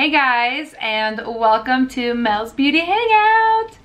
Hey guys, and welcome to Mel's Beauty Hangout.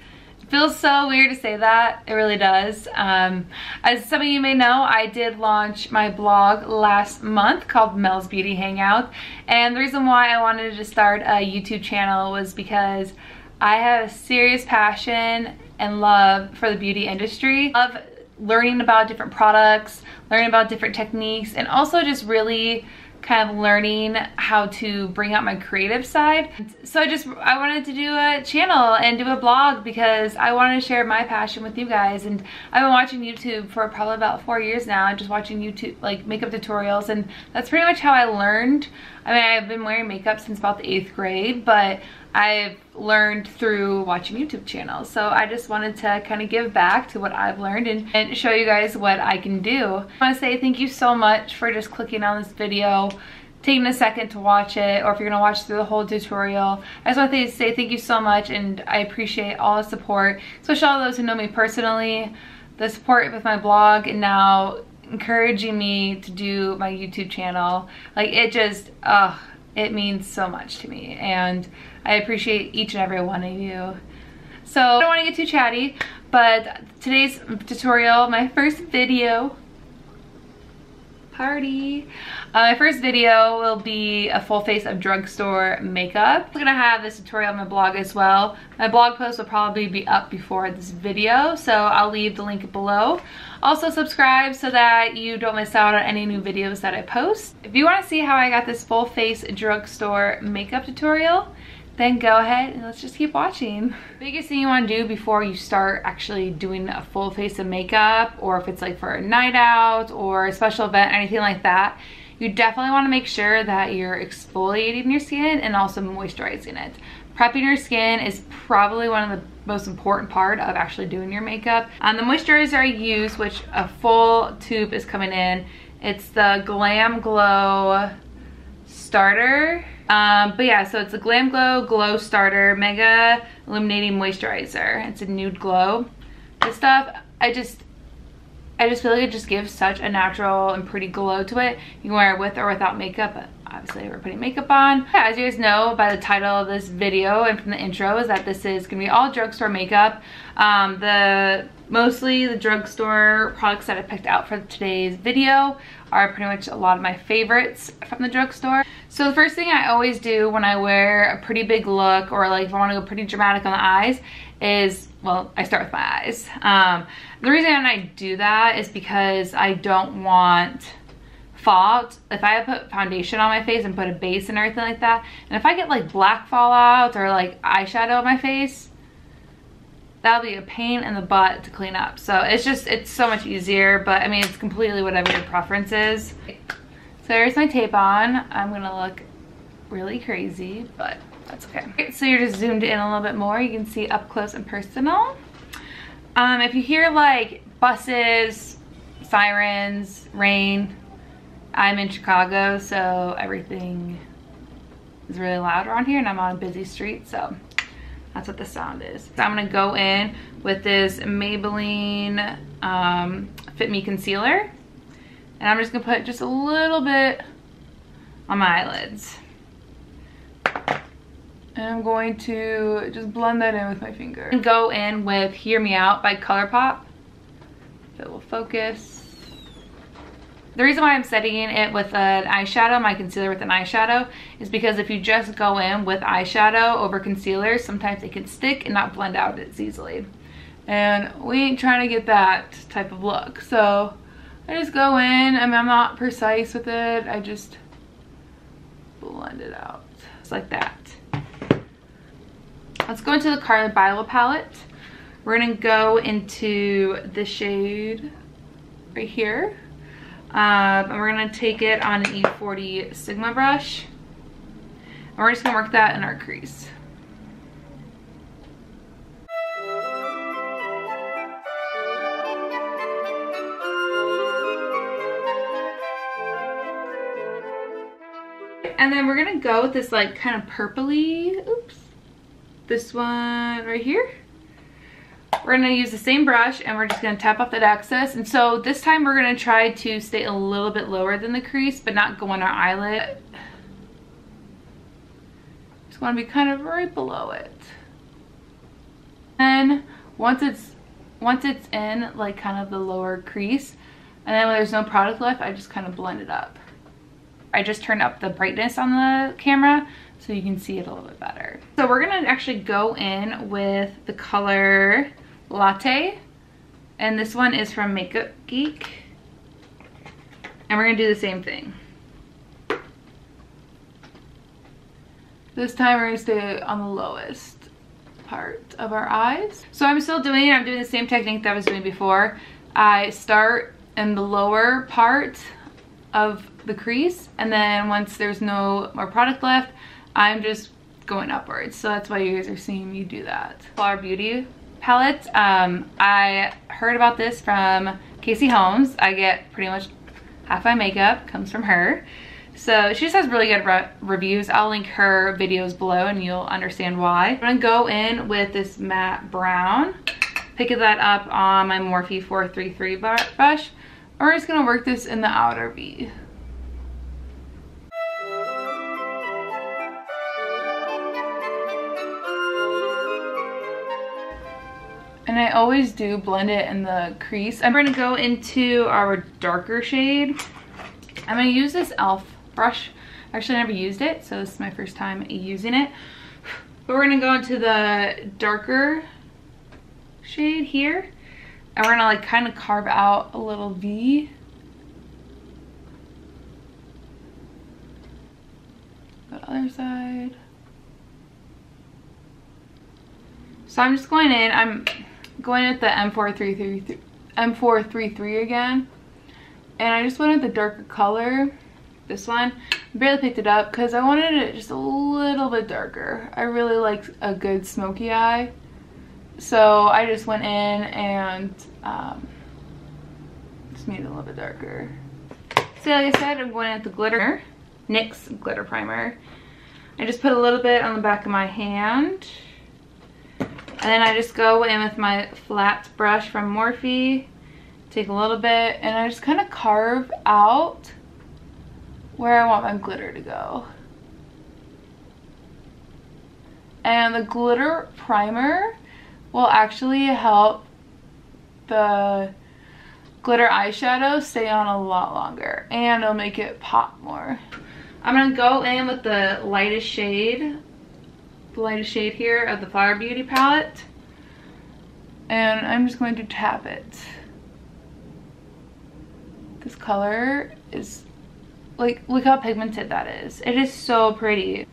It feels so weird to say that. It really does. As some of you may know, I did launch my blog last month called Mel's Beauty Hangout. And the reason why I wanted to start a YouTube channel was because I have a serious passion and love for the beauty industry. I love learning about different products, learning about different techniques, and also just really kind of learning how to bring out my creative side. So I wanted to do a channel and do a blog because I wanted to share my passion with you guys. And I've been watching YouTube for probably about 4 years now, and just watching YouTube like makeup tutorials, and that's pretty much how I learned. I mean, I've been wearing makeup since about the 8th grade, but I've learned through watching YouTube channels. So I just wanted to kind of give back to what I've learned and show you guys what I can do. I want to say thank you so much for just clicking on this video, taking a second to watch it, or if you're gonna watch through the whole tutorial. I just want to say thank you so much, and I appreciate all the support, especially all those who know me personally, the support with my blog, and now encouraging me to do my YouTube channel. Like, it just, it means so much to me, and I appreciate each and every one of you. So I don't want to get too chatty, but today's tutorial, my first video, my first video will be a full face of drugstore makeup. I'm gonna have this tutorial on my blog as well. My blog post will probably be up before this video, so I'll leave the link below. Also subscribe so that you don't miss out on any new videos that I post. If you want to see how I got this full face drugstore makeup tutorial, then go ahead and let's just keep watching. The biggest thing you want to do before you start actually doing a full face of makeup, or if it's like for a night out or a special event, anything like that, you definitely want to make sure that you're exfoliating your skin and also moisturizing it. Prepping your skin is probably one of the most important part of actually doing your makeup. The moisturizer I use, which a full tube is coming in, it's the Glam Glow Starter. But yeah, so it's a Glam Glow Starter Mega Illuminating Moisturizer. It's a nude glow. This stuff, I just feel like it just gives such a natural and pretty glow to it. You can wear it with or without makeup, but obviously we're putting makeup on. Yeah, as you guys know by the title of this video and from the intro, is that this is gonna be all drugstore makeup. Mostly the drugstore products that I picked out for today's video are pretty much a lot of my favorites from the drugstore. So the first thing I always do when I wear a pretty big look, or like if I want to go pretty dramatic on the eyes, is, well, I start with my eyes. The reason I do that is because I don't want fallout. If I put foundation on my face and put a base and everything like that, and if I get like black fallout or like eyeshadow on my face, that'll be a pain in the butt to clean up. So it's so much easier, but I mean, it's completely whatever your preference is. So there's my tape on. I'm gonna look really crazy, but that's okay. So you're just zoomed in a little bit more. You can see up close and personal. If you hear like buses, sirens, rain, I'm in Chicago, so everything is really loud around here, and I'm on a busy street, so that's what the sound is. So I'm gonna go in with this Maybelline Fit Me Concealer, and I'm just gonna put just a little bit on my eyelids. And I'm going to just blend that in with my finger. And go in with Hear Me Out by ColourPop. If it will focus. The reason why I'm setting it with an eyeshadow, my concealer with an eyeshadow, is because if you just go in with eyeshadow over concealer, sometimes it can stick and not blend out as easily. And we ain't trying to get that type of look. So I just go in, I mean, I'm not precise with it, I just blend it out, just like that. Let's go into the Carli Bybel palette. We're gonna go into the shade right here. And we're gonna take it on an E40 Sigma brush. And we're just gonna work that in our crease. And then we're gonna go with this like kind of purpley, oops, this one right here. We're gonna use the same brush and we're just gonna tap off that excess. And so this time we're gonna try to stay a little bit lower than the crease, but not go on our eyelid. Just want to be kind of right below it. And once it's in like kind of the lower crease, and then when there's no product left, I just kind of blend it up. I just turned up the brightness on the camera so you can see it a little bit better. So we're gonna actually go in with the color Latte, and this one is from Makeup Geek, and we're gonna do the same thing. This time we're gonna stay on the lowest part of our eyes. So I'm doing the same technique that I was doing before. I start in the lower part of the crease, and then once there's no more product left, I'm just going upwards. So that's why you guys are seeing me do that. Flower Beauty palette. I heard about this from Casey Holmes. I get pretty much half my makeup comes from her. So she just has really good reviews. I'll link her videos below and you'll understand why. I'm gonna go in with this matte brown, pick that up on my Morphe 433 brush. We're just gonna work this in the outer V. And I always do blend it in the crease. I'm gonna go into our darker shade. I'm gonna use this e.l.f. brush. Actually, I never used it, so this is my first time using it. But we're gonna go into the darker shade here, and we're gonna like kind of carve out a little V. The other side. So I'm just going in. I'm going at the M433 again, and I just wanted the darker color. This one, I barely picked it up because I wanted it just a little bit darker. I really like a good smoky eye, so I just went in and just made it a little bit darker. So like I said, I'm going at the glitter, NYX glitter primer. I just put a little bit on the back of my hand, and then I just go in with my flat brush from Morphe, take a little bit, and I just kind of carve out where I want my glitter to go. And the glitter primer will actually help the glitter eyeshadow stay on a lot longer, and it'll make it pop more. I'm gonna go in with the lightest shade here of the Flower Beauty palette, and I'm just going to tap it. This color is like, look how pigmented that is. It is so pretty.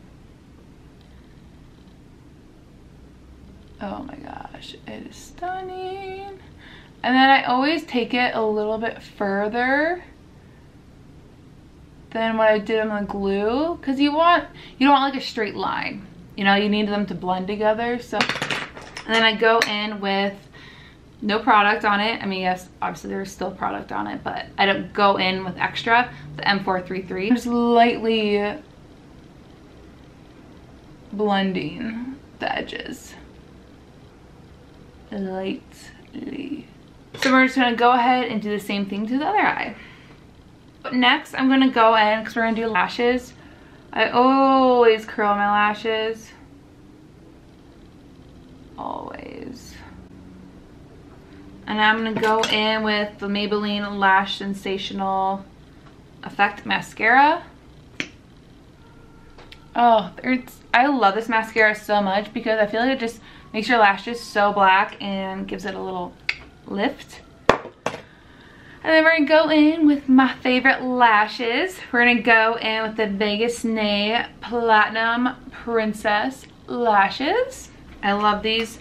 Oh my gosh, it is stunning. And then I always take it a little bit further than what I did on the glue, because you don't want like a straight line. You know, you need them to blend together. So, and then I go in with no product on it. I mean, yes, obviously there's still product on it, but I don't go in with extra, the M433. I'm just lightly blending the edges. Lightly. So we're just gonna go ahead and do the same thing to the other eye. But next, I'm gonna go in, because we're gonna do lashes. I always curl my lashes. Always. And I'm gonna go in with the Maybelline Lash Sensational Effect Mascara. Oh, I love this mascara so much because I feel like it just makes your lashes so black and gives it a little lift. And then we're gonna go in with my favorite lashes. We're gonna go in with the Vegas Nay Platinum Princess lashes. I love these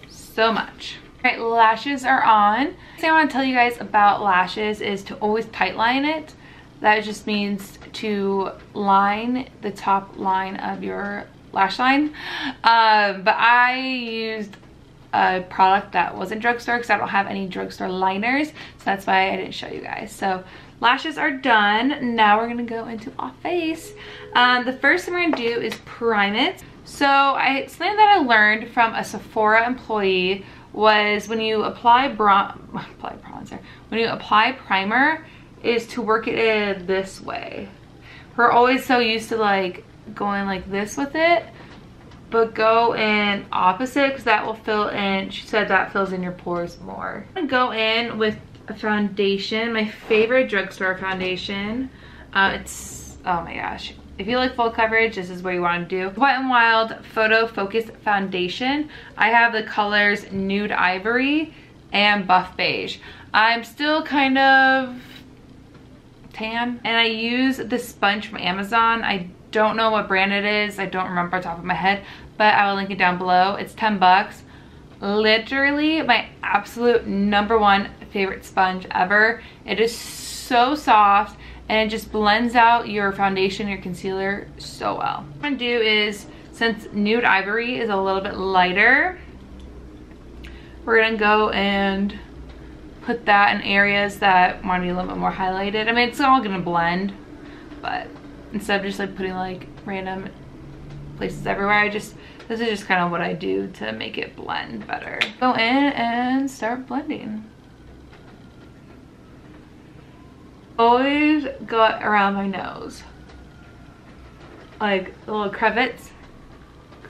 so much. All right, lashes are on. The thing I want to tell you guys about lashes is to always tight line it. That just means to line the top line of your lash line. But I used a product that wasn't drugstore because I don't have any drugstore liners, so that's why I didn't show you guys. So lashes are done. Now we're gonna go into our face. The first thing we're gonna do is prime it. So something that I learned from a Sephora employee was when you apply primer is to work it in this way. We're always so used to like going like this with it, but go in opposite because that will fill in. She said that fills in your pores more. I'm gonna go in with a foundation, my favorite drugstore foundation. It's, oh my gosh. If you like full coverage, this is what you want to do. Wet n Wild Photo Focus Foundation. I have the colors Nude Ivory and Buff Beige. I'm still kind of tan, and I use this sponge from Amazon. I don't know what brand it is. I don't remember off the top of my head, but I will link it down below. It's 10 bucks. Literally my absolute #1 favorite sponge ever. It is so soft and it just blends out your foundation, your concealer so well. What I'm gonna do is, since Nude Ivory is a little bit lighter, we're gonna go and put that in areas that want to be a little bit more highlighted. I mean, it's all gonna blend, but instead of just like putting like random places everywhere, this is just kind of what I do to make it blend better. Go in and start blending. Always go around my nose, like the little crevice.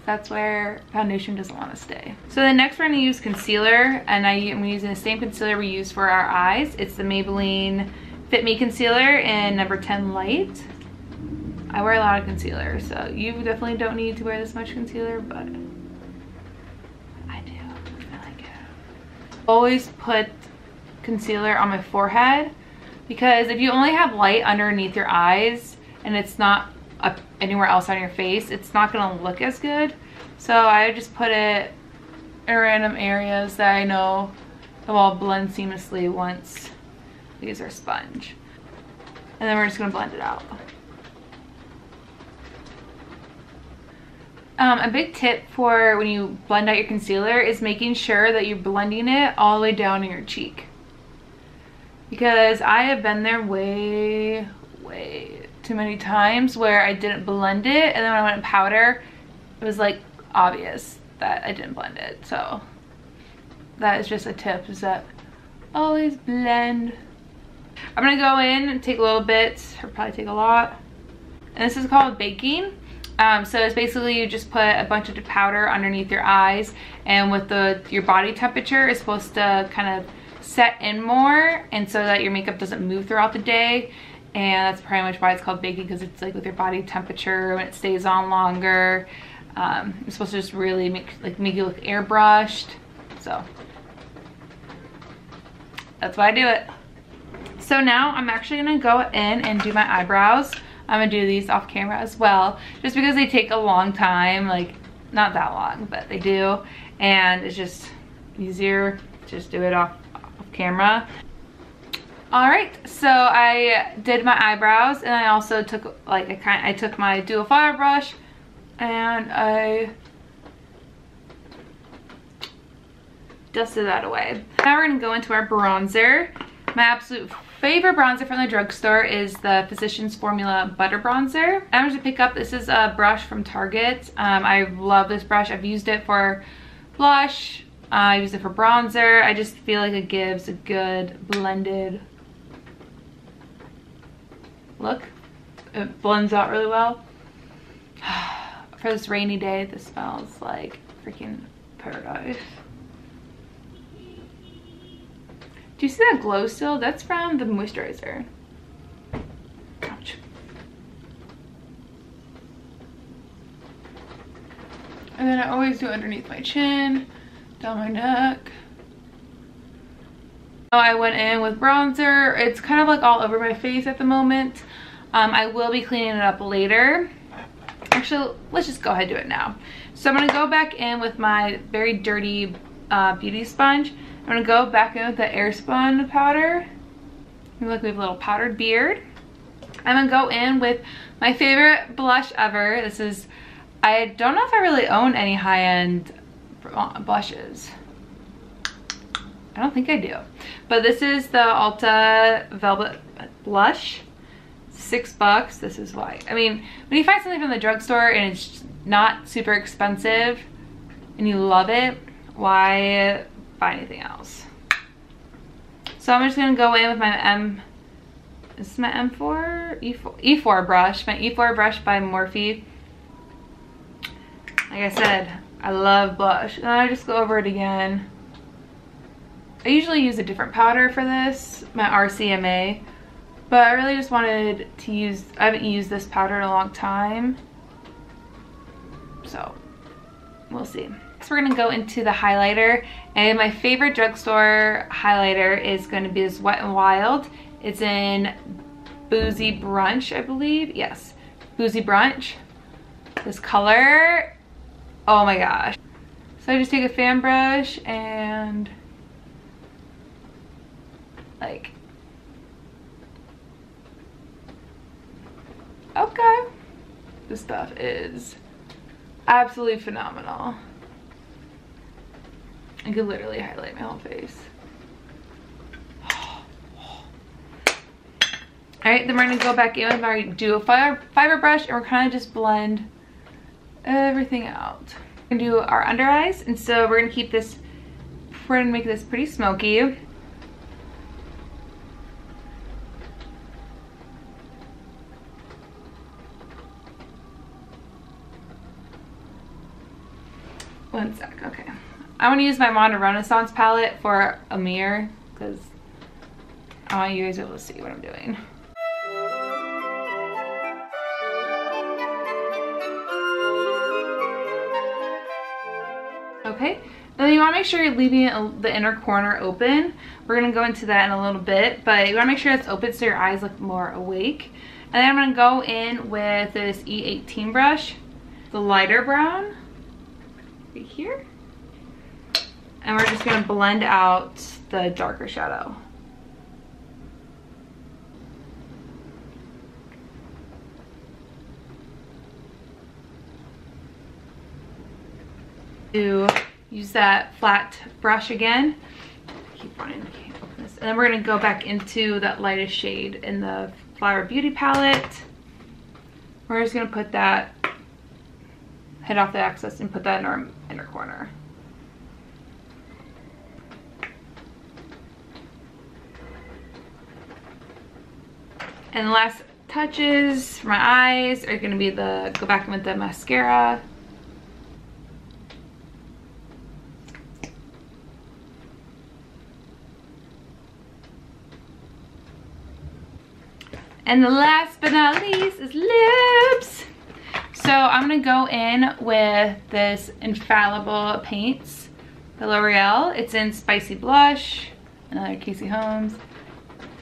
That's where foundation doesn't want to stay. So then next we're going to use concealer, and I'm using the same concealer we use for our eyes. It's the Maybelline Fit Me Concealer in number 10 Light. I wear a lot of concealer, so you definitely don't need to wear this much concealer, but I do. I like it. Always put concealer on my forehead, because if you only have light underneath your eyes and it's not up anywhere else on your face, it's not gonna look as good. So I just put it in random areas that I know it will all blend seamlessly once we use our sponge. And then we're just gonna blend it out. A big tip for when you blend out your concealer is making sure that you're blending it all the way down in your cheek. Because I have been there way too many times where I didn't blend it, and then when I went in powder, it was like obvious that I didn't blend it. So that is just a tip, is that always blend. I'm gonna go in and take a little bit, or probably take a lot. And this is called baking. So it's basically you just put a bunch of powder underneath your eyes, and with your body temperature is supposed to kind of set in more, and so that your makeup doesn't move throughout the day. And that's pretty much why it's called baking, because it's like with your body temperature and it stays on longer. It's supposed to just really make you look airbrushed. So that's why I do it. So now I'm actually gonna go in and do my eyebrows. I'm gonna do these off camera as well, just because they take a long time, like not that long, but they do, and it's just easier to just do it off camera. All right, so I did my eyebrows, and I also took I took my dual fire brush and I dusted that away. Now we're gonna go into our bronzer. My absolute favorite bronzer from the drugstore is the Physician's Formula Butter Bronzer. I'm just gonna pick up, this is a brush from Target. I love this brush. I've used it for blush, I use it for bronzer. I just feel like it gives a good blended look. It blends out really well. For this rainy day, this smells like freaking paradise. Do you see that glow still? That's from the moisturizer. Ouch. And then I always do underneath my chin, down my neck. I went in with bronzer. It's kind of like all over my face at the moment. I will be cleaning it up later. Actually, let's just go ahead and do it now. So I'm gonna go back in with my very dirty beauty sponge. I'm gonna go back in with the AirSpun powder. Look, we have a little powdered beard. I'm gonna go in with my favorite blush ever. This is, I don't know if I really own any high-end blushes. I don't think I do. But this is the Ulta Velvet Blush. $6. This is why. I mean, when you find something from the drugstore and it's not super expensive and you love it, why buy anything else? So I'm just gonna go in with my this is my E4 brush, my E4 brush by Morphe. I Like I said, I love blush. And I just go over it again. I usually use a different powder for this, my RCMA. But I really just wanted to use, I haven't used this powder in a long time. So, we'll see. Next we're gonna go into the highlighter. And my favorite drugstore highlighter is gonna be this Wet n Wild. It's in Boozy Brunch, I believe. Yes, Boozy Brunch. This color, oh my gosh. So I just take a fan brush and like, okay. This stuff is absolutely phenomenal. I could literally highlight my whole face. Alright, then we're going to go back in with our duo fiber brush and we're kind of just blend everything out. We're going to do our under eyes, and so we're going to keep this, we're going to make this pretty smoky. One sec, okay. I want to use my Modern Renaissance palette for a mirror because I want you guys to be able to see what I'm doing. Okay, then you want to make sure you're leaving the inner corner open. We're going to go into that in a little bit, but you want to make sure it's open so your eyes look more awake. And then I'm going to go in with this E18 brush, the lighter brown, right here. And we're just going to blend out the darker shadow. To use that flat brush again. Keep running, I can't open this. And then we're going to go back into that lightest shade in the Flower Beauty palette. We're just going to put that, head off the excess and put that in our inner corner. And the last touches for my eyes are going to be the, go back in with the mascara. And the last but not least is lips. So I'm gonna go in with this Infallible Paints, the L'Oreal. It's in Spicy Blush, another Casey Holmes.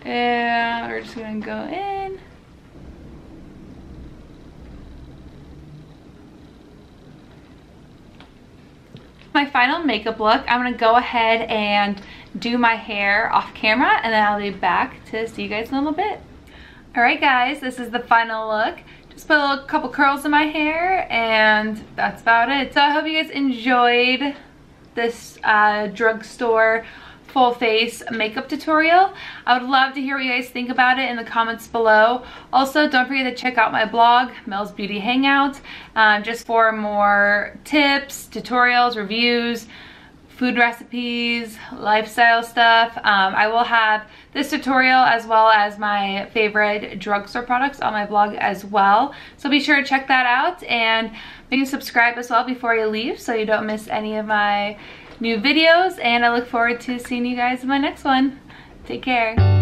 And we're just gonna go in. My final makeup look, I'm gonna go ahead and do my hair off camera, and then I'll be back to see you guys in a little bit. Alright guys, this is the final look. Just put a couple curls in my hair and that's about it. So I hope you guys enjoyed this drugstore full face makeup tutorial. I would love to hear what you guys think about it in the comments below. Also, don't forget to check out my blog, Mel's Beauty Hangout, just for more tips, tutorials, reviews, food recipes, lifestyle stuff. I will have this tutorial as well as my favorite drugstore products on my blog as well. So be sure to check that out and maybe subscribe as well before you leave so you don't miss any of my new videos. And I look forward to seeing you guys in my next one. Take care.